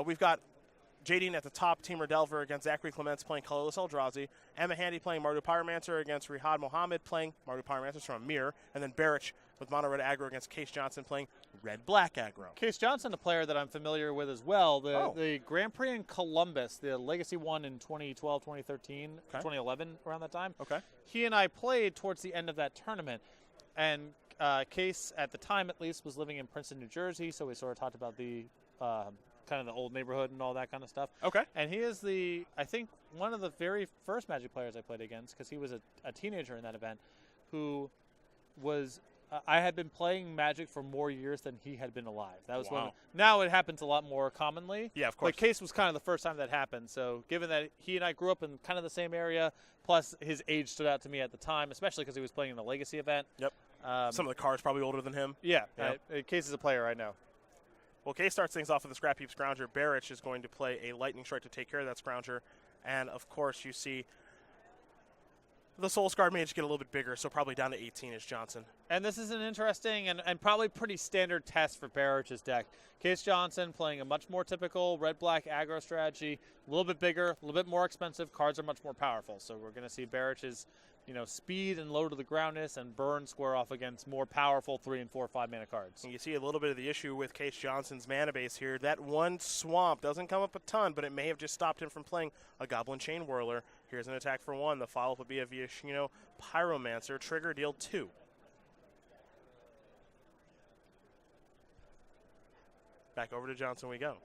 We've got Jadine at the top, Teamer Delver against Zachary Clementz playing Colorless Eldrazi. Emma Handy playing Mardu Pyromancer against Rihad Mohammed playing Mardu Pyromancer from Mirror. And then Barich with Mono Red Aggro against Case Johnson playing Red Black Aggro. Case Johnson, a player that I'm familiar with as well. The Grand Prix in Columbus, the Legacy one in 2012, 2013, 2011, around that time. Okay. He and I played towards the end of that tournament. And Case, at the time at least, was living in Princeton, New Jersey, so we sort of talked about the kind of the old neighborhood and all that kind of stuff. Okay. And he is I think, one of the very first Magic players I played against, because he was a teenager in that event, who was, I had been playing Magic for more years than he had been alive. That was when, now it happens a lot more commonly. Yeah, of course. But Case was kind of the first time that happened. So given that he and I grew up in kind of the same area, plus his age stood out to me at the time, especially because he was playing in the Legacy event. Yep. Some of the cards probably older than him. Yeah. Case is a player I know. Well, Case starts things off with a Scrap Heap Scrounger. Barich is going to play a Lightning Strike to take care of that Scrounger. And, of course, you see the Soul Scar Mage get a little bit bigger, so probably down to 18 is Johnson. And this is an interesting and probably pretty standard test for Barich's deck. Case Johnson playing a much more typical red-black aggro strategy, a little bit bigger, a little bit more expensive. Cards are much more powerful. So we're going to see Barich's speed and low to the groundness and burn square off against more powerful 3 and 4, 5 mana cards. And you see a little bit of the issue with Case Johnson's mana base here. That one swamp doesn't come up a ton, but it may have just stopped him from playing a Goblin Chain Whirler. Here's an attack for 1. The follow-up would be a Viashino Pyromancer. Trigger, deal 2. Back over to Johnson we go.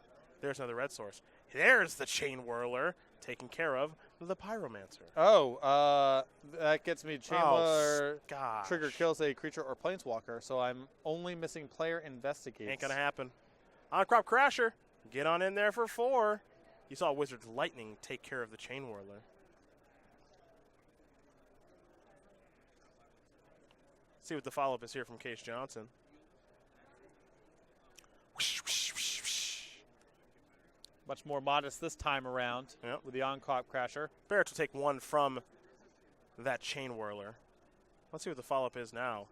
There's another red source. There's the Chain Whirler taken care of the Pyromancer. Oh, that gets me Chain Whirler. Gosh. Trigger kills a creature or planeswalker, so I'm only missing player investigates. Ain't going to happen. On-Crop Crasher. Get on in there for 4. You saw Wizard's Lightning take care of the Chain Whirler. See what the follow-up is here from Case Johnson. Much more modest this time around with the on-crop crasher. Barrett will take 1 from that Chain Whirler. Let's see what the follow-up is now.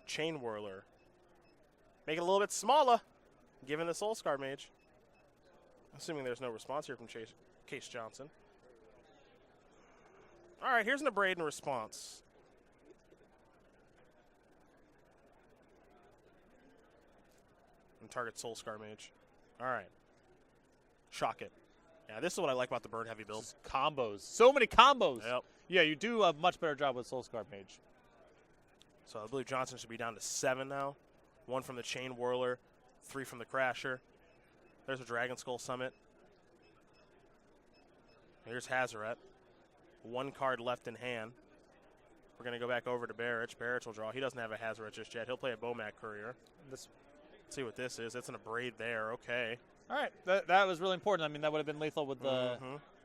Chain Whirler. Make it a little bit smaller, given the Soul Scar Mage. Assuming there's no response here from Case Johnson. All right, here's an Abrade in response. And target Soul Scar Mage. All right. Shock it. Yeah, this is what I like about the burn heavy build. Just combos. So many combos. Yep. Yeah, you do a much better job with Soul Scar Mage. So I believe Johnson should be down to 7 now. 1 from the Chain Whirler, 3 from the Crasher. There's a Dragon Skull Summit. Here's Hazaret. 1 card left in hand. We're going to go back over to Barich. Barich will draw. He doesn't have a Hazaret just yet. He'll play a Bomac Courier. Let's see what this is. It's an Abrade there. Okay. All right. That was really important. I mean, that would have been lethal with the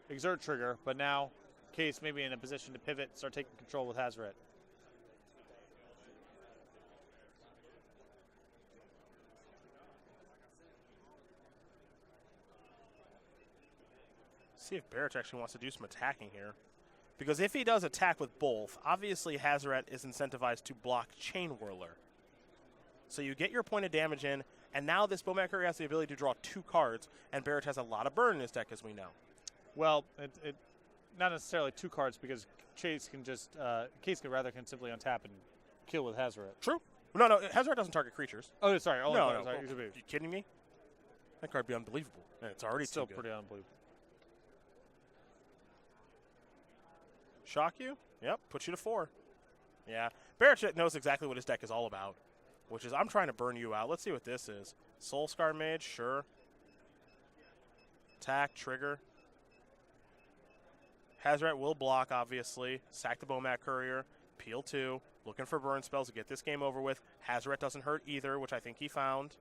Exert trigger, but now Case maybe in a position to pivot, start taking control with Hazaret. See if Barich actually wants to do some attacking here. Because if he does attack with both, obviously Hazaret is incentivized to block Chain Whirler. So you get your point of damage in, and now this Bomac Courier has the ability to draw 2 cards, and Barich has a lot of burn in his deck, as we know. Well, it not necessarily 2 cards, because Case can just Case can simply untap and kill with Hazaret. True. No, Hazaret doesn't target creatures. Oh, sorry. No. Sorry. Are you kidding me? That card would be unbelievable. And it's already still too good. pretty unbelievable. Shock you? Yep, put you to 4. Yeah, Barich knows exactly what his deck is all about, which is I'm trying to burn you out. Let's see what this is. Soul Scar Mage, sure. Attack, trigger. Hazaret will block, obviously. Sack the Bomac Courier. Peel 2. Looking for burn spells to get this game over with. Hazaret doesn't hurt either, which I think he found.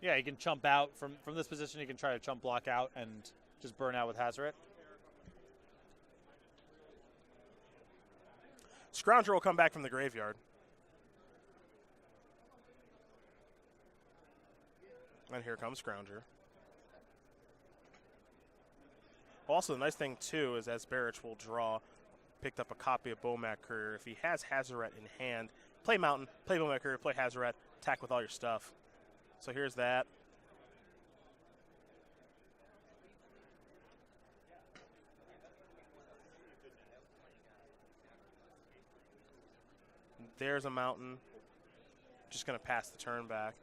Yeah, he can chump out. From this position, he can try to chump block out and just burn out with Hazaret. Scrounger will come back from the graveyard. And here comes Scrounger. Also, the nice thing, too, is as Barich will draw, picked up a copy of Bomac Courier. If he has Hazaret in hand, play Mountain, play Bomac Courier, play Hazaret, attack with all your stuff. So here's that. There's a mountain. Just going to pass the turn back.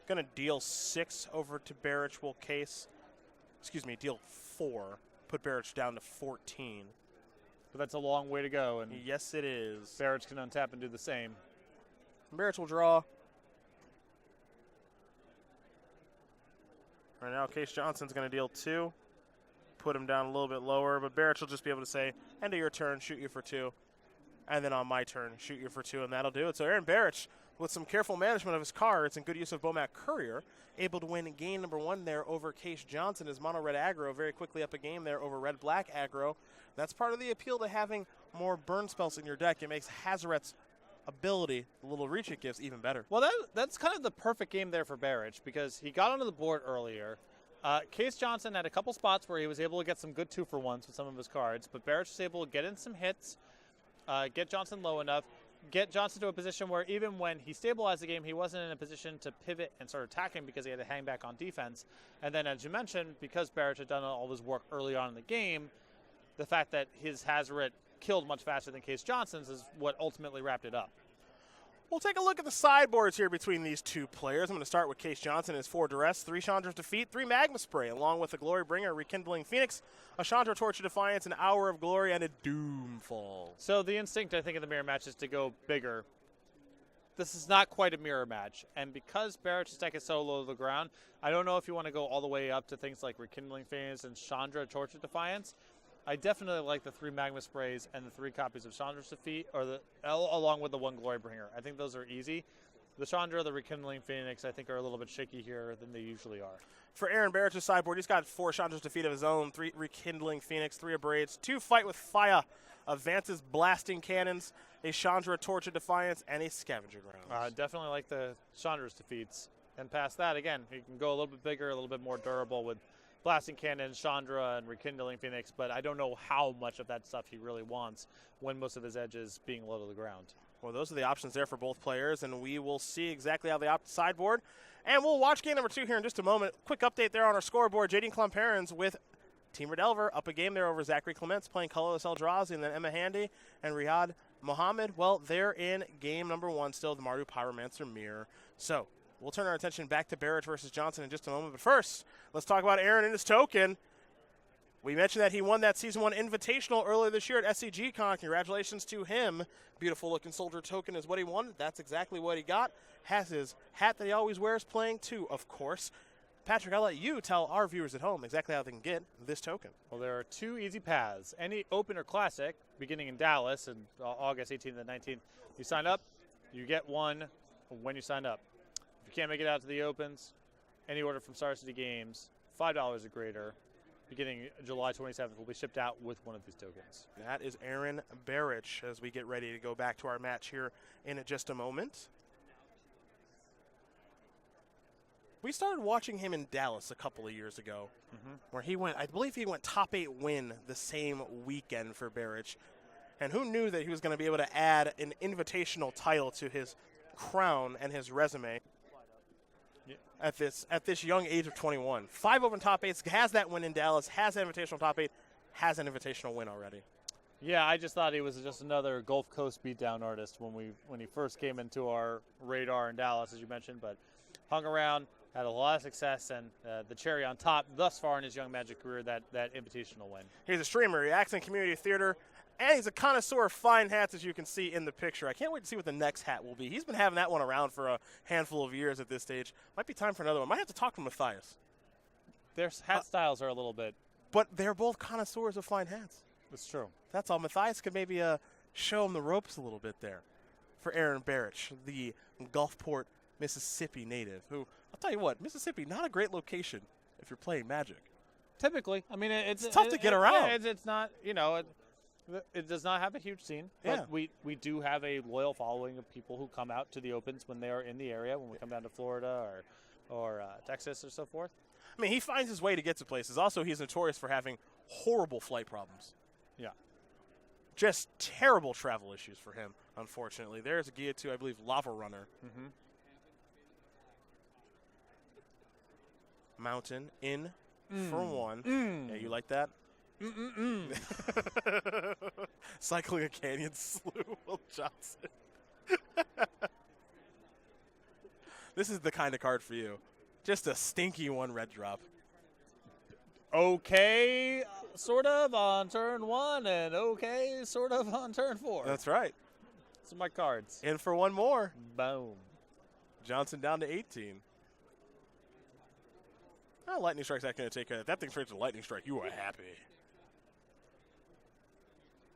Going to deal 6 over to Barich. Will deal 4. Put Barich down to 14. But that's a long way to go. And yes, it is. Barich can untap and do the same. Barich will draw. Right now, Case Johnson's going to deal 2. Put him down a little bit lower, but Barich will just be able to say, end of your turn, shoot you for 2. And then on my turn, shoot you for 2, and that'll do it. So Aaron Barich, with some careful management of his cards and good use of Bomac Courier, able to win game number 1 there over Case Johnson. His mono-red aggro very quickly up a game there over red-black aggro. That's part of the appeal to having more burn spells in your deck. It makes Hazoret's ability, the little reach it gives, even better. Well, that's kind of the perfect game there for Barich because he got onto the board earlier. Case Johnson had a couple spots where he was able to get some good 2-for-1s with some of his cards, but Barich was able to get in some hits, get Johnson low enough, get Johnson to a position where even when he stabilized the game, he wasn't in a position to pivot and start attacking because he had to hang back on defense. And then, as you mentioned, because Barich had done all his work early on in the game, the fact that his Hazoret killed much faster than Case Johnson's is what ultimately wrapped it up. We'll take a look at the sideboards here between these two players. I'm going to start with Case Johnson. His 4 Duress, 3 Chandra's Defeat, 3 Magma Spray, along with a Glory Bringer, Rekindling Phoenix, a Chandra Torch of Defiance, an Hour of Glory, and a Doomfall. So the instinct, I think, in the mirror match is to go bigger. This is not quite a mirror match, and because Barich's deck is so low to the ground, I don't know if you want to go all the way up to things like Rekindling Phoenix and Chandra Torch of Defiance. I definitely like the 3 Magma Sprays and the 3 copies of Chandra's Defeat, along with the 1 Glory Bringer. I think those are easy. The Chandra, the Rekindling Phoenix, I think are a little bit shaky here than they usually are. For Aaron Barich's sideboard, he's got 4 Chandra's Defeat of his own, 3 Rekindling Phoenix, 3 Abrades, 2 Fight with Fire, Vance's Blasting Cannons, a Chandra Torch of Defiance, and a Scavenger Grounds. Definitely like the Chandra's Defeats. And past that, again, he can go a little bit bigger, a little bit more durable with Blasting Cannon, Chandra, and Rekindling Phoenix, but I don't know how much of that stuff he really wants when most of his edges being low to the ground. Well, those are the options there for both players, and we will see exactly how they opt the sideboard. And we'll watch game number 2 here in just a moment. Quick update there on our scoreboard. JD Klomparens with Team Redelver up a game there over Zachary Clementz playing Colorless Eldrazi, and then Emma Handy and Riyadh Mohammed. Well, they're in game number 1 still, the Mardu Pyromancer Mirror. So we'll turn our attention back to Barich versus Johnson in just a moment. But first, let's talk about Aaron and his token. We mentioned that he won that Season 1 Invitational earlier this year at SCGCon. Congratulations to him. Beautiful-looking soldier token is what he wanted. That's exactly what he got. Has his hat that he always wears playing, too, of course. Patrick, I'll let you tell our viewers at home exactly how they can get this token. Well, there are 2 easy paths. Any Open or Classic, beginning in Dallas on August 18th and 19th, you sign up, you get one when you sign up. If you can't make it out to the Opens, any order from Star City Games, $5 or greater, beginning July 27th, will be shipped out with one of these tokens. That is Aaron Barich as we get ready to go back to our match here in just a moment. We started watching him in Dallas a couple of years ago, where he went, I believe he went top 8 win the same weekend for Barich. And who knew that he was going to be able to add an invitational title to his crown and his resume at this young age of 21. 5 open top 8s, has that win in Dallas, has an invitational top 8, has an invitational win already. Yeah, I just thought he was just another Gulf Coast beatdown artist when he first came into our radar in Dallas, as you mentioned, but hung around, had a lot of success, and the cherry on top thus far in his young Magic career, that invitational win. He's a streamer. He acts in community theater, and he's a connoisseur of fine hats, as you can see in the picture. I can't wait to see what the next hat will be. He's been having that one around for a handful of years at this stage. Might be time for another one. Might have to talk to Matthias. Their hat styles are a little bit. But they're both connoisseurs of fine hats. That's true. That's all. Matthias could maybe show him the ropes a little bit there for Aaron Barich, the Gulfport, Mississippi native, who, I'll tell you what, Mississippi, not a great location if you're playing Magic. Typically. I mean, it's tough to get around. Yeah, it's not, it does not have a huge scene, but we do have a loyal following of people who come out to the Opens when they are in the area, when we come down to Florida or Texas or so forth. I mean, he finds his way to get to places. Also, he's notorious for having horrible flight problems. Yeah. Just terrible travel issues for him, unfortunately. There's a Gia 2, I believe, Lava Runner. Mountain in for 1. Yeah, you like that? Cycling a Canyon Slew, Will Johnson. This is the kind of card for you. Just a stinky one red drop. Okay, sort of on turn 1, and okay, sort of on turn 4. That's right. Those are my cards. In for one more. Boom. Johnson down to 18. Oh, Lightning Strike's not going to take care of that. That thing straight to Lightning Strike. You are happy.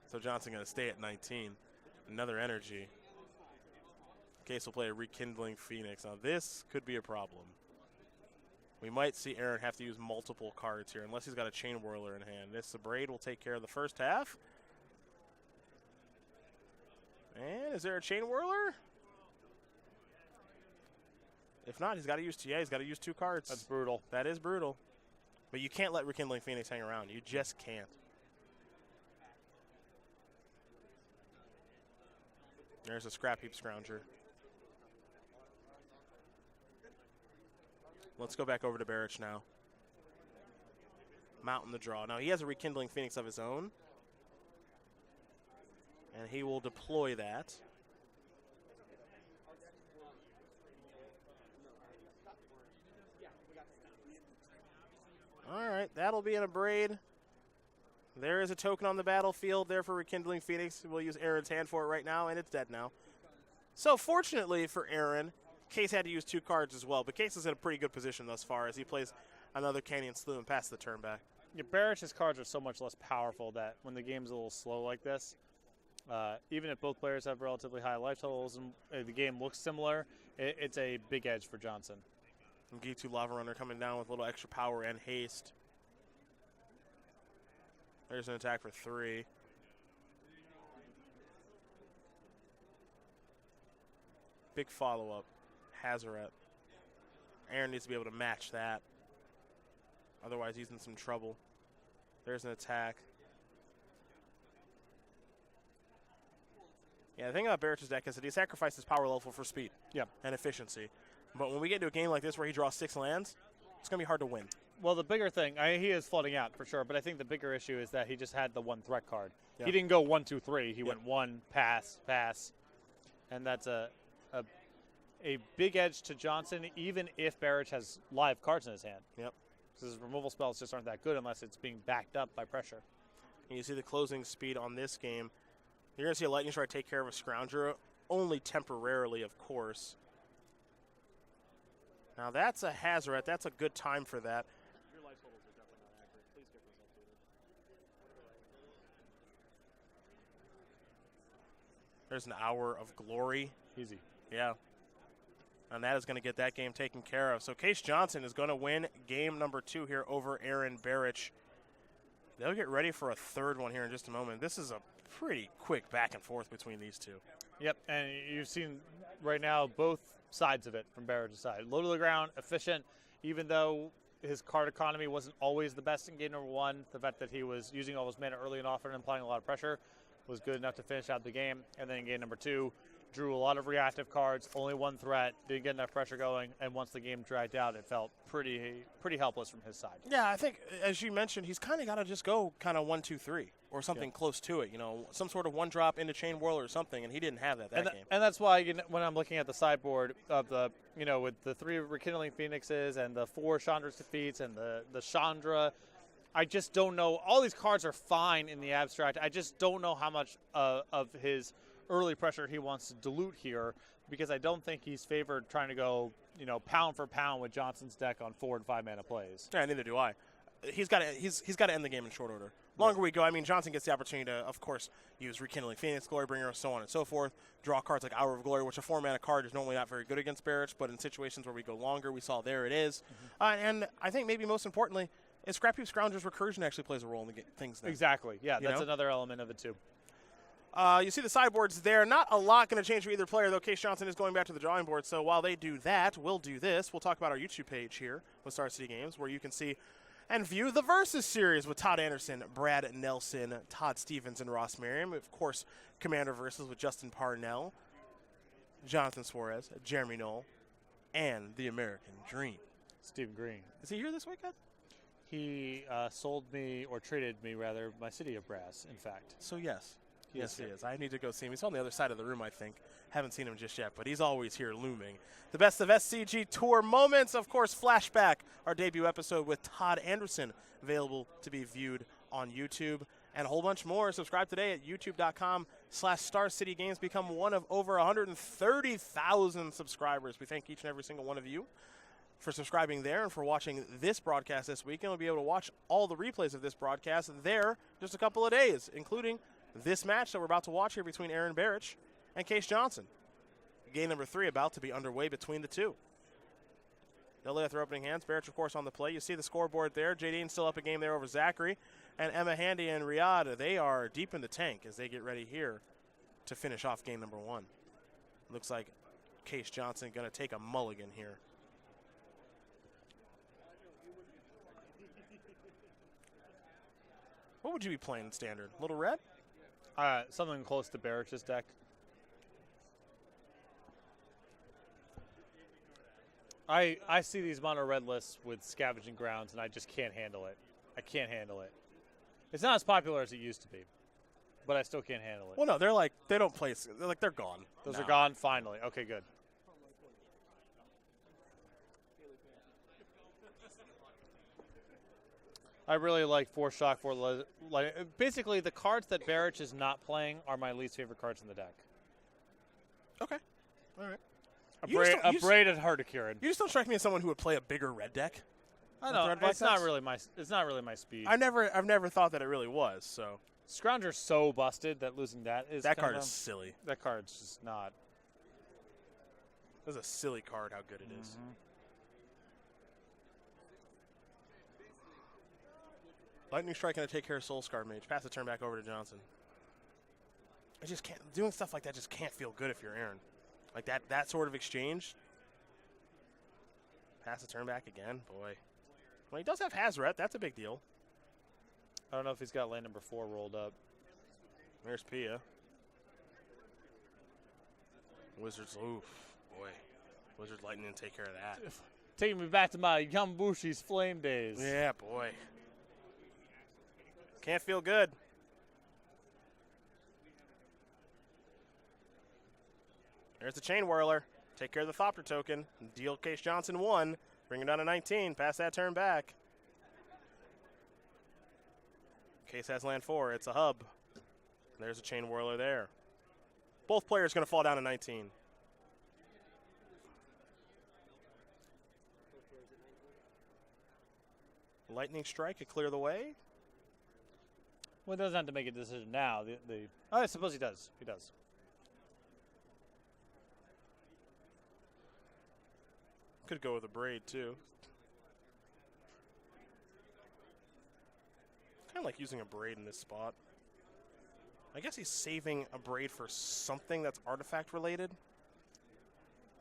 So Johnson going to stay at 19. Another energy. Case will play a Rekindling Phoenix. Now this could be a problem. We might see Aaron have to use multiple cards here unless he's got a Chain Whirler in hand. This Braid will take care of the first half. And is there a Chain Whirler? If not, he's got to use TA. He's got to use 2 cards. That's brutal. That is brutal. But you can't let Rekindling Phoenix hang around. You just can't. There's a Scrap Heap Scrounger. Let's go back over to Barich now. Mountain the draw. Now he has a Rekindling Phoenix of his own. And he will deploy that. All right, that'll be in a Braid. There is a token on the battlefield there for Rekindling Phoenix. We'll use Aaron's hand for it right now, and it's dead now. So fortunately for Aaron, Case had to use 2 cards as well, but Case is in a pretty good position thus far as he plays another Canyon Slew and passes the turn back. Yeah, Barich's cards are so much less powerful that when the game's a little slow like this, even if both players have relatively high life totals and the game looks similar, it's a big edge for Johnson. And Gitu Lava Runner coming down with a little extra power and haste. There's an attack for 3. Big follow-up. Hazoret. Aaron needs to be able to match that. Otherwise, he's in some trouble. There's an attack. Yeah, the thing about Barich's deck is that he sacrifices power level for speed and efficiency. But when we get into a game like this where he draws 6 lands, it's going to be hard to win. Well, the bigger thing, he is flooding out for sure, but I think the bigger issue is that he just had the 1 threat card. Yep. He didn't go 1, 2, 3. He went 1, pass, pass. And that's a big edge to Johnson, even if Barich has live cards in his hand. Yep. Because his removal spells just aren't that good unless it's being backed up by pressure. And you see the closing speed on this game. You're going to see a Lightning Strike take care of a Scrounger, only temporarily, of course. Now that's a Hazoret. That's a good time for that. Your life totals are definitely not accurate. Please get those updated. There's an Hour of Glory. Easy. Yeah. And that is going to get that game taken care of. So Case Johnson is going to win game number 2 here over Aaron Barich. They'll get ready for a third one here in just a moment. This is a pretty quick back and forth between these two. Yep, and you've seen right now both sides of it from Barich's side. Low to the ground, efficient, even though his card economy wasn't always the best in game number 1. The fact that he was using all his mana early and often and applying a lot of pressure was good enough to finish out the game. And then in game number 2, drew a lot of reactive cards, only 1 threat, didn't get enough pressure going, and once the game dragged out, it felt pretty helpless from his side. Yeah, I think, as you mentioned, he's kind of got to just go kind of 1, 2, 3 or something close to it, you know, some sort of 1-drop into Chain Whirler or something, and he didn't have that game. And that's why when I'm looking at the sideboard of the, with the 3 Rekindling Phoenixes and the 4 Chandra's Defeats and the Chandra, I just don't know. All these cards are fine in the abstract. I just don't know how much of his early pressure he wants to dilute here, because I don't think he's favored trying to go, pound for pound with Johnson's deck on 4 and 5 mana plays. Yeah, neither do I. He's got to end the game in short order. Longer we go, I mean, Johnson gets the opportunity to, of course, use Rekindling Phoenix, Glorybringer, so on and so forth. Draw cards like Hour of Glory, which a 4-mana card is normally not very good against Barich, but in situations where we go longer, we saw there it is. And I think maybe most importantly, is Scrap Heap Scrounger's Recursion actually plays a role in the things there. Exactly. Yeah, that's another element of it too. You see the sideboards there. Not a lot going to change for either player, though Case Johnson is going back to the drawing board. So while they do that, we'll do this. We'll talk about our YouTube page here with Star City Games, where you can see and view the Versus series with Todd Anderson, Brad Nelson, Todd Stevens, and Ross Merriam. Of course, Commander Versus with Justin Parnell, Jonathan Suarez, Jeremy Knoll, and the American Dream. Stephen Green. Is he here this weekend? He sold me, or traded me rather, my City of Brass, in fact. So yes. Yes, he is. I need to go see him. He's on the other side of the room, I think. Haven't seen him just yet, but he's always here looming. The best of SCG Tour moments, of course, Flashback, our debut episode with Todd Anderson, available to be viewed on YouTube, and a whole bunch more. Subscribe today at youtube.com/StarCityGames. Become one of over 130,000 subscribers. We thank each and every single one of you for subscribing there and for watching this broadcast this weekend. We'll be able to watch all the replays of this broadcast there just a couple of days, including this match that we're about to watch here between Aaron Barich and Case Johnson. Game number 3 about to be underway between the two. They'll lay with their opening hands. Barich, of course, on the play. You see the scoreboard there. JD's still up a game there over Zachary. And Emma Handy and Riyadh, they are deep in the tank as they get ready here to finish off game number 1. Looks like Case Johnson going to take a mulligan here. What would you be playing in standard? Little red? Something close to Barich's deck. I see these mono red lists with Scavenging Grounds, and I just can't handle it. I can't handle it. It's not as popular as it used to be, but I still can't handle it. Well, no, they don't play. They're gone. Those are gone finally. Okay, good. I really like 4 Shock, 4 Light. Basically, the cards that Barich is not playing are my least favorite cards in the deck. Okay. All right. A Braid and Hardicurin. You just don't strike me as someone who would play a bigger red deck. I know. It's not really my speed. I've never thought that it really was. So Scrounger's so busted that losing that is that card is silly. That card's just not. That's a silly card. How good it is. Mm-hmm. Lightning Strike going to take care of Soul Scar Mage. Pass the turn back over to Johnson. I just can't. Doing stuff like that just can't feel good if you're Aaron. Like that sort of exchange. Pass the turn back again. Boy. Well, he does have Hazoret. That's a big deal. I don't know if he's got lane number 4 rolled up. There's Pia. Wizards. Oof. Boy. Wizards Lightning take care of that. Taking me back to my Yambushi's Flame days. Yeah, boy. Can't feel good. There's the Chain Whirler. Take care of the Thopter token. Deal Case Johnson 1. Bring it down to 19. Pass that turn back. Case has land 4. It's a hub. There's a Chain Whirler there. Both players going to fall down to 19. Lightning Strike could clear the way. Well, he doesn't have to make a decision now. I suppose he does. He does. Could go with a Braid, too. Kind of like using a Braid in this spot. I guess he's saving a Braid for something that's artifact related.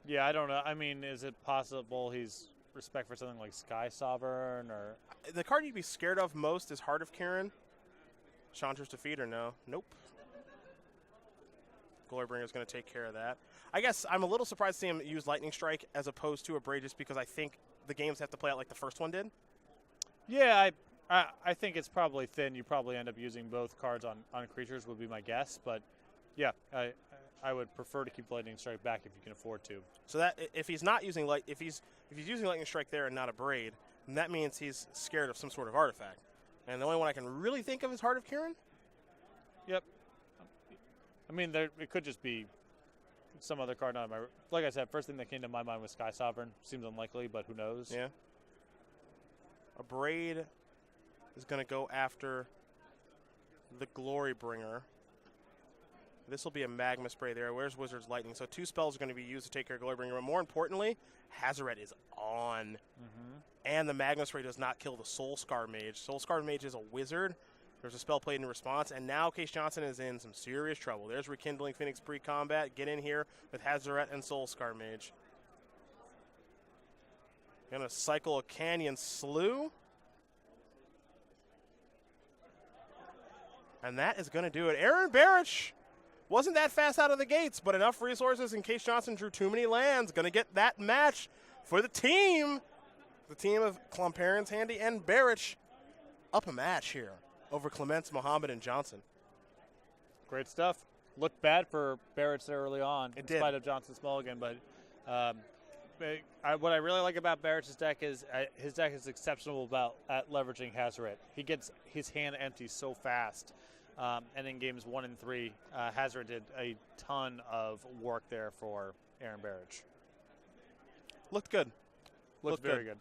Yeah, I don't know. I mean, is it possible he's respect for something like Sky Sovereign or? The card you'd be scared of most is Heart of Kirin. Chandra's Defeater, no. Nope. Glorybringer's going to take care of that. I guess I'm a little surprised to see him use Lightning Strike as opposed to a Braid just because I think the games have to play out like the first one did. Yeah, I think it's probably thin. You probably end up using both cards on creatures would be my guess. But, yeah, I would prefer to keep Lightning Strike back if you can afford to. So that if he's not using if he's using Lightning Strike there and not a Braid, then that means he's scared of some sort of artifact. And the only one I can really think of is Heart of Kirin. Yep. I mean, it could just be some other card. Not my, like I said, first thing that came to my mind was Sky Sovereign. Seems unlikely, but who knows? Yeah. A Braid is going to go after the Glorybringer. This will be a Magma Spray there. Where's Wizard's Lightning? So 2 spells are going to be used to take care of Glorybringer. But more importantly, Hazoret is on. Mm-hmm. And the Magma Spray does not kill the Soul Scar Mage. Soul Scar Mage is a wizard. There's a spell played in response, and now Case Johnson is in some serious trouble. There's Rekindling Phoenix pre-combat. Get in here with Hazoret and Soul Scar Mage. Gonna cycle a Canyon Slew. And that is gonna do it. Aaron Barich wasn't that fast out of the gates, but enough resources in case Johnson drew too many lands. Gonna get that match for the team. The team of Klomparens, Handy, and Barich up a match here over Clementz, Mohammed, and Johnson. Great stuff. Looked bad for Barich there early on, in did. spite of Johnson's mulligan. But what I really like about Barich's deck is his deck is exceptional at leveraging Hazoret. He gets his hand empty so fast. And in games 1 and 3, Hazoret did a ton of work there for Aaron Barich. Looked good. Looked very good.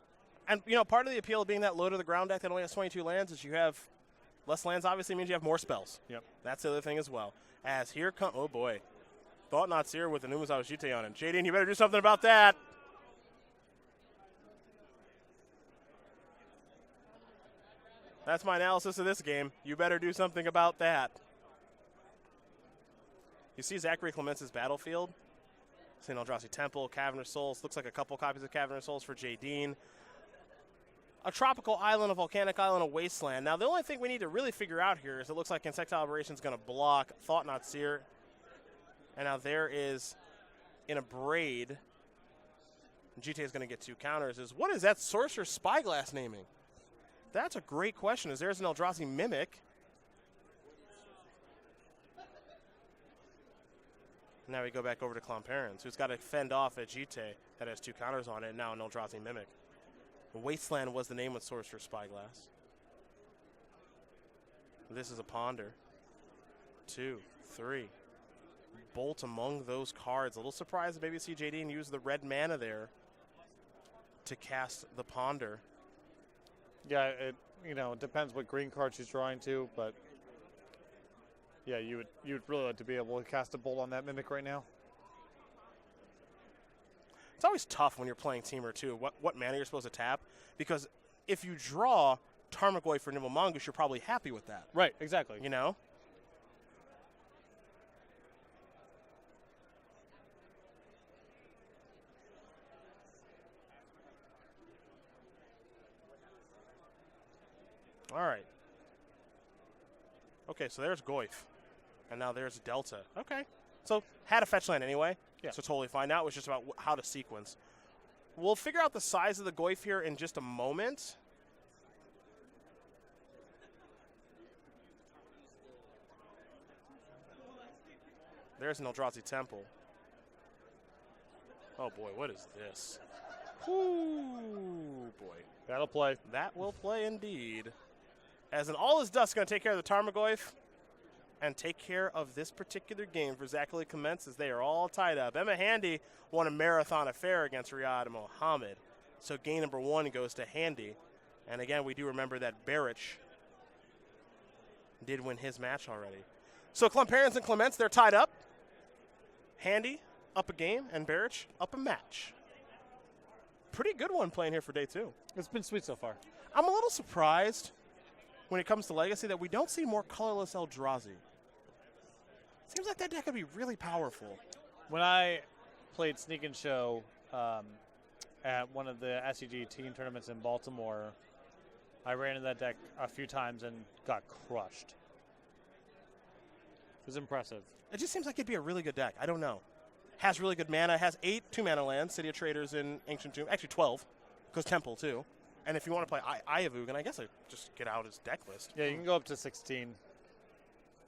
And, part of the appeal of being that low to the ground deck that only has 22 lands is you have less lands, obviously means you have more spells. Yep. That's the other thing as well. As here come, oh boy, Thought Not Seer with the Numazawa Jite on it. Jaden, you better do something about that. That's my analysis of this game. You better do something about that. You see Zachary Clementz's battlefield. St. Eldrazi Temple, Cavernous Souls. Looks like a couple copies of Cavernous Souls for J. Dean. A tropical island, a volcanic island, a wasteland. Now, the only thing we need to really figure out here is it looks like Insectile Aberration is going to block Thought Not Seer. And now there is, in a braid, GTA is going to get 2 counters. What is that Sorcerer Spyglass naming? That's a great question, as there's an Eldrazi Mimic. Now we go back over to Klomparens, who's got to fend off a Jite that has 2 counters on it, and now an Eldrazi Mimic. Wasteland was the name with Sorcerer Spyglass. This is a Ponder. 2, 3. Bolt among those cards. A little surprised that maybe see JD and use the red mana there to cast the Ponder. Yeah, it depends what green card she's drawing to, but yeah, you'd really like to be able to cast a bolt on that Mimic right now. It's always tough when you're playing Teamer too, what mana you're supposed to tap, because if you draw Tarmogoyf for Nimble Mongoose, you're probably happy with that. Right, exactly. All right. Okay, so there's Goyf. And now there's Delta. Okay. So had a fetch land anyway. Yeah. So totally fine. Now it was just about how to sequence. We'll figure out the size of the Goyf here in just a moment. There's an Eldrazi Temple. Oh boy, what is this? Ooh, boy. That'll play. That will play indeed. As an All Is Dust going to take care of the Tarmogoyf and take care of this particular game for Zachary Clementz as they are all tied up. Emma Handy won a marathon affair against Riyadh Mohammed. So game number 1 goes to Handy. And again, we do remember that Barich did win his match already. So Klomparens and Clementz, they're tied up. Handy up a game and Barich up a match. Pretty good one playing here for day 2. It's been sweet so far. I'm a little surprised when it comes to Legacy that we don't see more colorless Eldrazi. Seems like that deck could be really powerful. When I played Sneak and Show at one of the SCG team tournaments in Baltimore, I ran into that deck a few times and got crushed. It was impressive. It just seems like it'd be a really good deck. I don't know. Has really good mana. Has 8 2-mana lands. City of Traders in Ancient Tomb. Actually 12, because Temple too. And if you want to play Ayavugan, I guess I just get out his deck list. Yeah, you can go up to 16.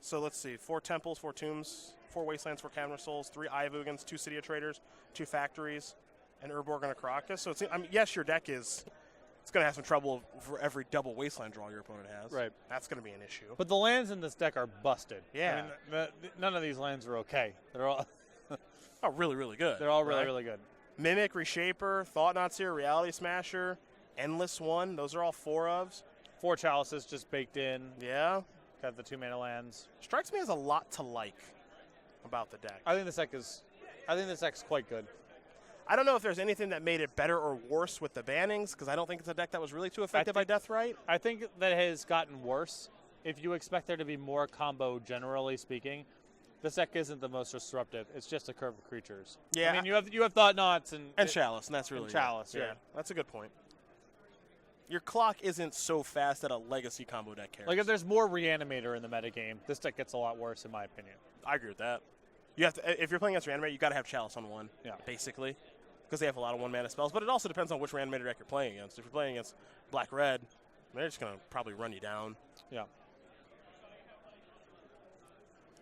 So let's see. 4 Temples, 4 Tombs, 4 Wastelands, 4 Cavernous Souls, 3 Ayavugans, 2 City of Traders, 2 Factories, an Urborg and a Caracas. So yes, your deck is... It's going to have some trouble for every double Wasteland draw your opponent has. Right. That's going to be an issue. But the lands in this deck are busted. Yeah. I mean, none of these lands are okay. They're all... oh, really, really good. They're all really, really good. Mimic, Reshaper, Thought Not Seer, Reality Smasher, Endless One. Those are all 4 ofs. 4 Chalices just baked in. Yeah. Got the 2-mana lands. Strikes me as a lot to like about the deck. I think this deck's quite good. I don't know if there's anything that made it better or worse with the bannings, because I don't think it's a deck that was really too effective by Deathrite. I think that it has gotten worse. If you expect there to be more combo, generally speaking, this deck isn't the most disruptive. It's just a curve of creatures. Yeah. I mean, you have Thought Knots and Chalice, and that's really Chalice. Yeah, that's a good point. Your clock isn't so fast that a Legacy combo deck cares. Like if there's more Reanimator in the metagame, this deck gets a lot worse, in my opinion. I agree with that. You have to, if you're playing against Reanimator, you got to have Chalice on 1. Yeah. Basically. Because they have a lot of 1-mana spells, but it also depends on which Reanimator deck you're playing against. If you're playing against Black-Red, they're just going to probably run you down. Yeah.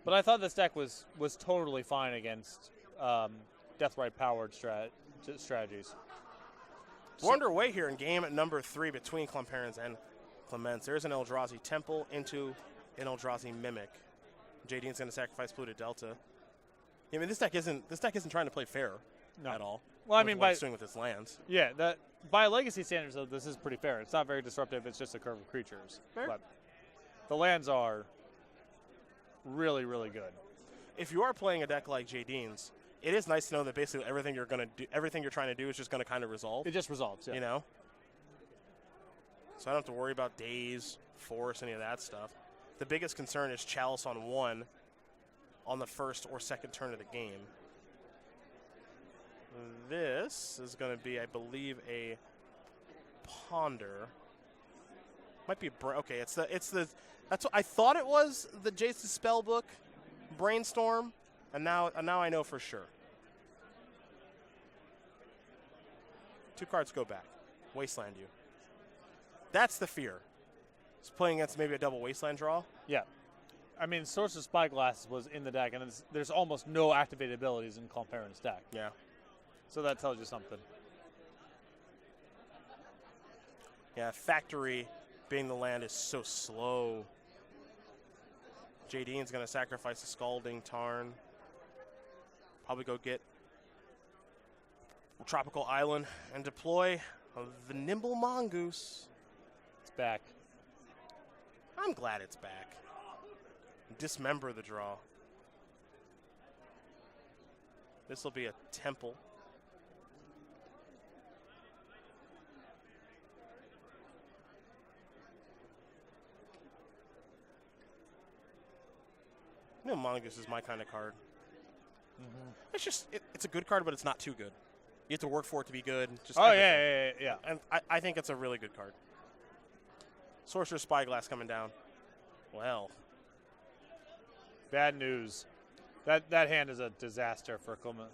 But I thought this deck was totally fine against Deathrite powered strategies. We're underway here in game number 3 between Klomparens and Clementz. There's an Eldrazi Temple into an Eldrazi Mimic. JD's going to sacrifice Polluted Delta. I mean, this deck isn't trying to play fair at all. Well, I mean, by swing with its lands. Yeah, by Legacy standards, though, this is pretty fair. It's not very disruptive. It's just a curve of creatures. Fair. But the lands are really, really good. If you are playing a deck like JD's, it is nice to know that basically everything you're trying to do is just going to kind of resolve. It just resolves, yeah. You know? So I don't have to worry about days, force, any of that stuff. The biggest concern is Chalice on 1 on the first or second turn of the game. This is going to be, I believe, a Ponder. Might be okay. It's the that's what I thought it was. The Jace's Spellbook, Brainstorm, and now I know for sure. 2 cards go back. Wasteland you. That's the fear. It's playing against maybe a double Wasteland draw. Yeah. I mean, Source of Spyglass was in the deck, and there's almost no activated abilities in Klomparens' deck. Yeah. So that tells you something. Yeah, Factory being the land is so slow. JD's going to sacrifice a Scalding Tarn. Probably go get Tropical Island and deploy the Nimble Mongoose. It's back. I'm glad it's back. Dismember the draw. This will be a Temple. You know, Mongoose is my kind of card. Mm-hmm. It's just, it's a good card, but it's not too good. You have to work for it to be good. Just yeah. And I think it's a really good card. Sorcerer's Spyglass coming down. Well. Bad news. That hand is a disaster for Clementz.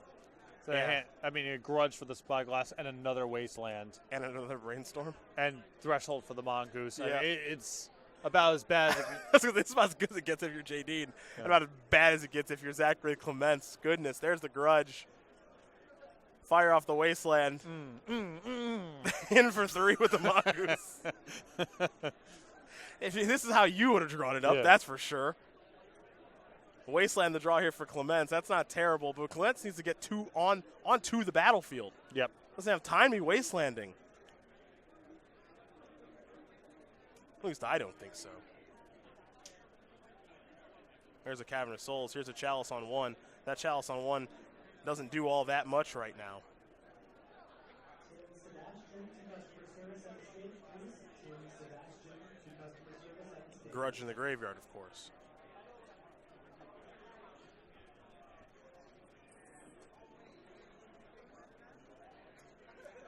I mean, a Grudge for the Spyglass and another Wasteland. And another Brainstorm. And Threshold for the Mongoose. Yeah. I mean, it's about as bad as it's about as good as it gets if you're JD, and about as bad as it gets if you're Zachary Clementz. Goodness, there's the Grudge. Fire off the Wasteland. In for 3 with the Mongoose. This is how you would have drawn it up, that's for sure. Wasteland the draw here for Clementz. That's not terrible, but Clementz needs to get onto the battlefield. Yep. Doesn't have time to be wastelanding. At least I don't think so. There's a Cavern of Souls. Here's a Chalice on 1. That Chalice on 1 doesn't do all that much right now. Grudge in the graveyard, of course.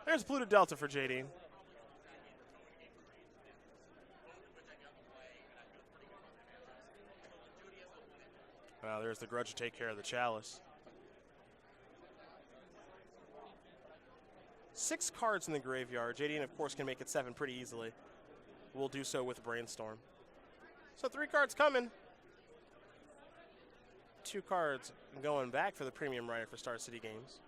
There's Polluted Delta for JD. Wow, there's the Grudge to take care of the Chalice. 6 cards in the graveyard. JD, of course, can make it 7 pretty easily. We'll do so with Brainstorm. So 3 cards coming. 2 cards going back for the Premium Rider for Star City Games.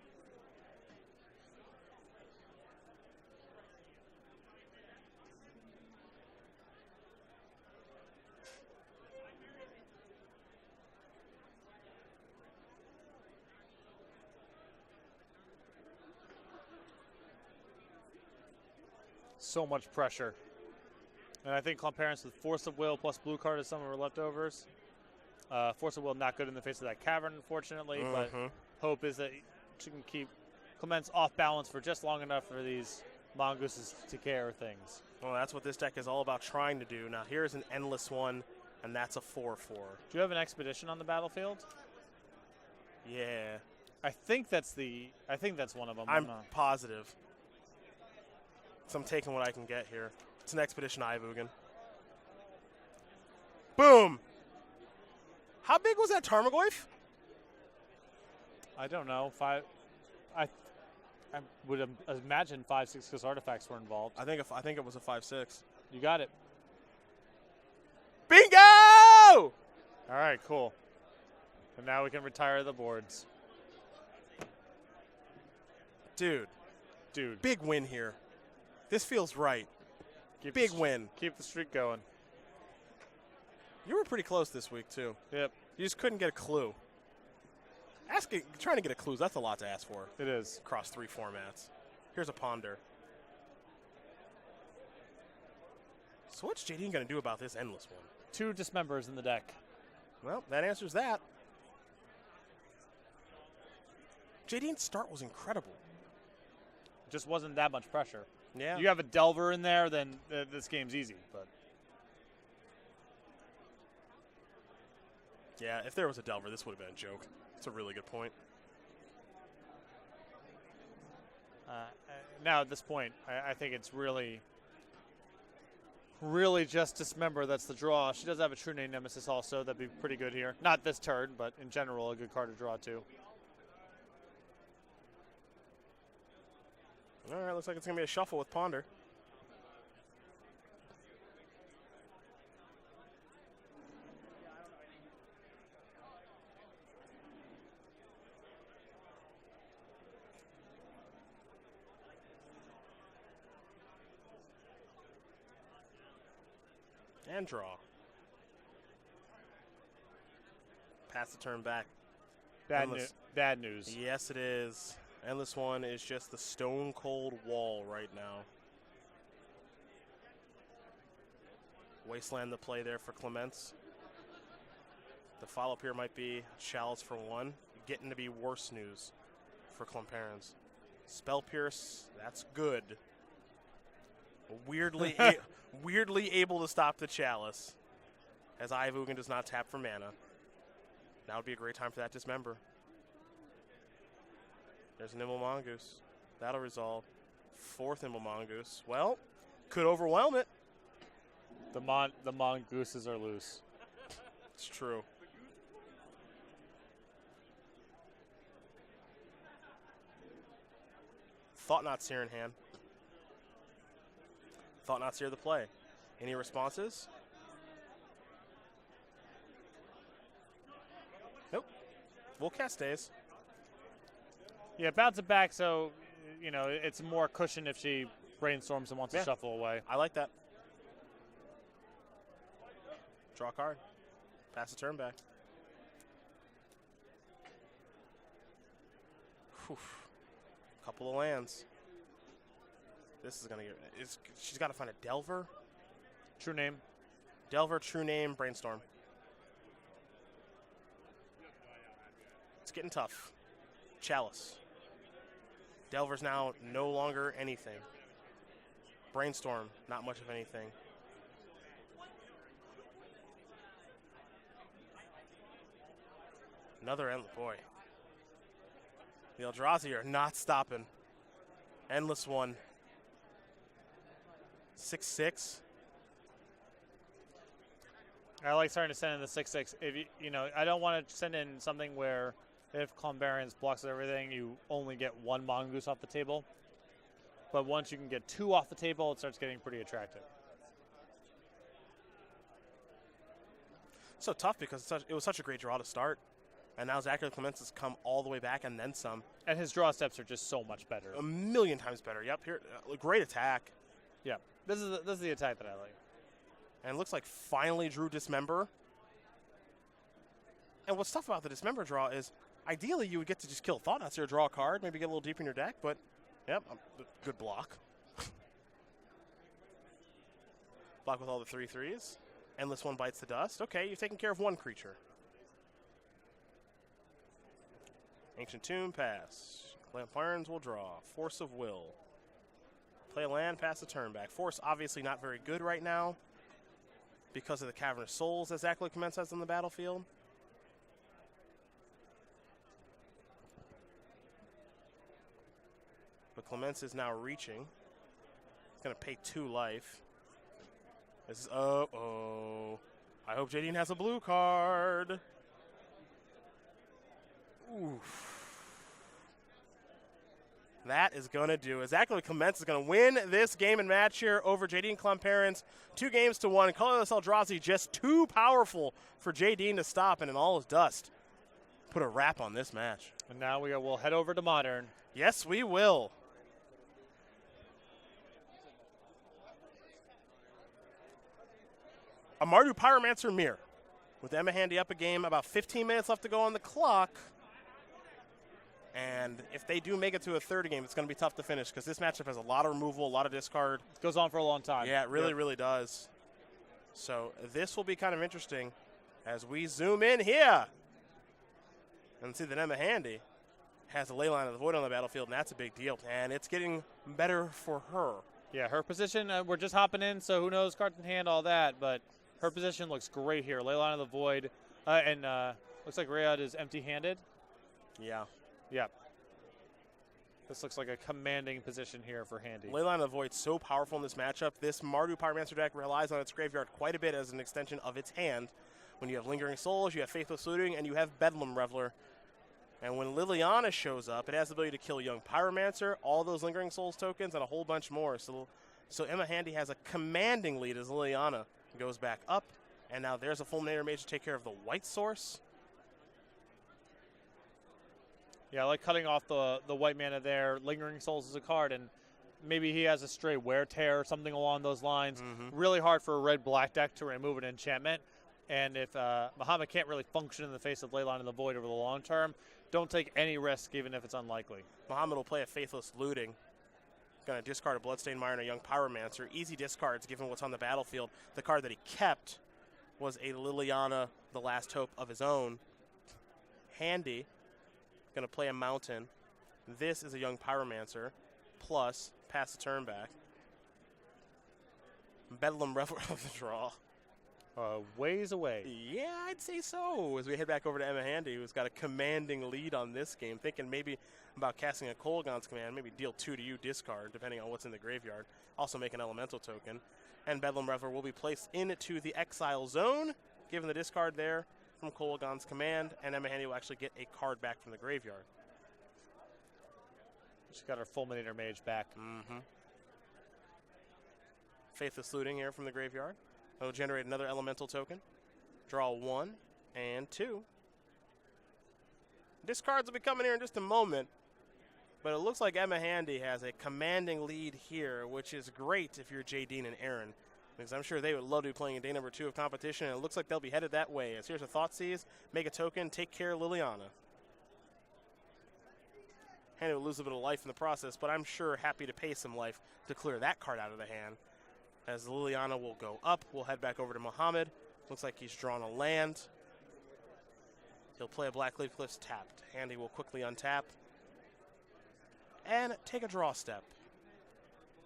So much pressure. And I think Klomparens with Force of Will plus blue card is some of our leftovers. Force of Will not good in the face of that Cavern, unfortunately, but hope is that she can keep Clementz off balance for just long enough for these Mongooses to take care of things. Well, that's what this deck is all about trying to do. Now, here's an endless one, and that's a 4-4. Do you have an Expedition on the battlefield? Yeah. I think that's one of them. I'm positive. So I'm taking what I can get here. It's an Expedition Ivugan. Boom! How big was that Tarmogoyf? I don't know. I would imagine 5/6 because artifacts were involved. I think it was a 5/6. You got it. Bingo! All right, cool. And now we can retire the boards. Dude. Big win here. This feels right. Big win. Keep the streak going. You were pretty close this week, too. Yep. You just couldn't get a clue. Trying to get a clue, that's a lot to ask for. It is. Across 3 formats. Here's a ponder. So what's JD going to do about this endless one? 2 dismembers in the deck. Well, that answers that. JD's start was incredible. Just wasn't that much pressure. Yeah. You have a Delver in there, then this game's easy. But yeah, if there was a Delver, this would have been a joke. It's a really good point. Now at this point, I think it's really just Dismember that's the draw. She does have a True Name Nemesis also. That'd be pretty good here. Not this turn, but in general, a good card to draw too. All right, looks like it's going to be a shuffle with Ponder. And draw. Pass the turn back. Bad news. Yes, it is. Endless One is just the stone cold wall right now. Wasteland the play there for Clementz. The follow-up here might be Chalice for 1. Getting to be worse news for Klomparens. Spell Pierce, that's good. Weirdly able to stop the Chalice, as Ivugan does not tap for mana. Now would be a great time for that Dismember. There's an Nimble Mongoose. That'll resolve. 4th Nimble Mongoose. Well, could overwhelm it. The Mongooses are loose. It's true. Thought Not Seer in hand. Thought Not Seer the play. Any responses? Nope. We'll cast Daze. Yeah, bounce it back so, you know, it's more cushion if she brainstorms and wants to shuffle away. I like that. Draw a card. Pass the turn back. Whew. Couple of lands. This is going to get... She's got to find a Delver. True Name. Delver, True Name, Brainstorm. It's getting tough. Chalice. Delver's now no longer anything. Brainstorm, not much of anything. Another endless, boy. The Eldrazi are not stopping. Endless One. 6/6. I like starting to send in the 6/6. If you know, I don't want to send in something where if Klomparens blocks everything, you only get 1 Mongoose off the table. But once you can get 2 off the table, it starts getting pretty attractive. So tough because it was such a great draw to start. And now Zachary Clementz has come all the way back and then some. And his draw steps are just so much better. A million times better. Yep, here, great attack. Yeah, this is the attack that I like. And it looks like finally drew Dismember. And what's tough about the Dismember draw is ideally you would get to just kill Thought Not Seer, draw a card, maybe get a little deeper in your deck, but yep, good block. Block with all the 3/3s. Endless One bites the dust. Okay, you've taken care of 1 creature. Ancient Tomb, pass. Klomparens will draw. Force of Will. Play a land, pass the turn back. Force obviously not very good right now because of the Cavernous Souls that Zachary Clementz has on the battlefield. But Clementz is now reaching. He's going to pay 2 life. This is, uh-oh. I hope Jadine has a blue card. Oof. That is going to do it. Zachary Clementz is going to win this game and match here over Jadine Klomparens. 2-1. Colorless Eldrazi just too powerful for Jadine to stop, and in all is dust. put a wrap on this match. And now we'll head over to Modern. Yes, we will. A Mardu Pyromancer Mirror. With Emma Handy up a game, about 15 minutes left to go on the clock. And if they do make it to a third game, it's going to be tough to finish because this matchup has a lot of removal, a lot of discard. It goes on for a long time. Yeah, it really does. So this will be kind of interesting as we zoom in here and see that Emma Handy has a Leyline of the Void on the battlefield, and that's a big deal. And it's getting better for her. Yeah, her position, we're just hopping in, so who knows, cards in hand, all that, but her position looks great here. Leyline of the Void, and looks like Rayad is empty-handed. Yeah. Yep. This looks like a commanding position here for Handy. Leyline of the Void so powerful in this matchup. This Mardu Pyromancer deck relies on its graveyard quite a bit as an extension of its hand. When you have Lingering Souls, you have Faithless Looting, and you have Bedlam Reveler. And when Liliana shows up, it has the ability to kill Young Pyromancer, all those Lingering Souls tokens, and a whole bunch more. So Emma Handy has a commanding lead as Liliana goes back up. And now there's a Fulminator Mage to take care of the white source. Yeah, I like cutting off the white mana there. Lingering Souls is a card, and maybe he has a stray Wear Tear or something along those lines. Really hard for a red-black deck to remove an enchantment. And if Mohammed can't really function in the face of Leyline of the Void over the long term, don't take any risk, even if it's unlikely. Mohammed will play a Faithless Looting. Going to discard a Bloodstained Mire and a Young Pyromancer. Easy discards given what's on the battlefield. The card that he kept was a Liliana, the last hope of his own. Handy. Going to play a Mountain. This is a Young Pyromancer. Plus, pass the turn back. Bedlam Reveler of the draw. Ways away. Yeah, I'd say so. As we head back over to Emma Handy, who's got a commanding lead on this game, thinking maybe about casting a Kolaghan's Command, maybe deal 2 to you, discard, depending on what's in the graveyard. Also make an elemental token. And Bedlam Reveler will be placed into the exile zone, given the discard there from Kolaghan's Command, and Emma Handy will actually get a card back from the graveyard. She's got her Fulminator Mage back. Faithless Looting here from the graveyard. It'll generate another elemental token. Draw 1 and 2. Discards will be coming here in just a moment. But it looks like Emma Handy has a commanding lead here, which is great if you're Jadine and Aaron. Because I'm sure they would love to be playing in day number 2 of competition, and it looks like they'll be headed that way. As here's a Thoughtseize, make a token, take care of Liliana. Handy will lose a bit of life in the process, but I'm sure happy to pay some life to clear that card out of the hand. As Liliana will go up, we'll head back over to Mohammed. Looks like he's drawn a land. He'll play a Black Leaf Cliffs tapped. Handy will quickly untap and take a draw step.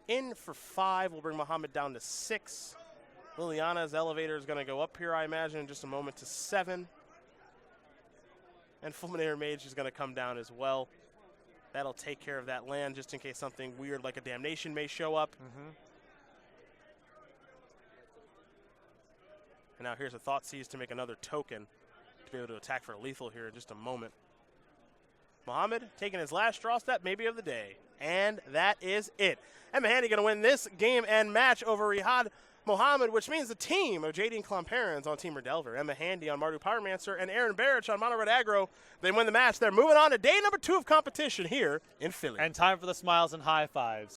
In for 5, we'll bring Mohammed down to 6. Liliana's elevator is going to go up here, I imagine, in just a moment to 7. And Fulminator Mage is going to come down as well. That'll take care of that land just in case something weird like a Damnation may show up. And now here's a Thoughtseize to make another token to be able to attack for a lethal here in just a moment. Mohammed taking his last draw step, maybe of the day. And that is it. Emma Handy going to win this game and match over Rihad Mohammed, which means the team of JD and Klomparens on Team Redelver, Emma Handy on Mardu Pyromancer, and Aaron Barich on Mono Red Aggro. They win the match. They're moving on to day number 2 of competition here in Philly. And time for the smiles and high fives.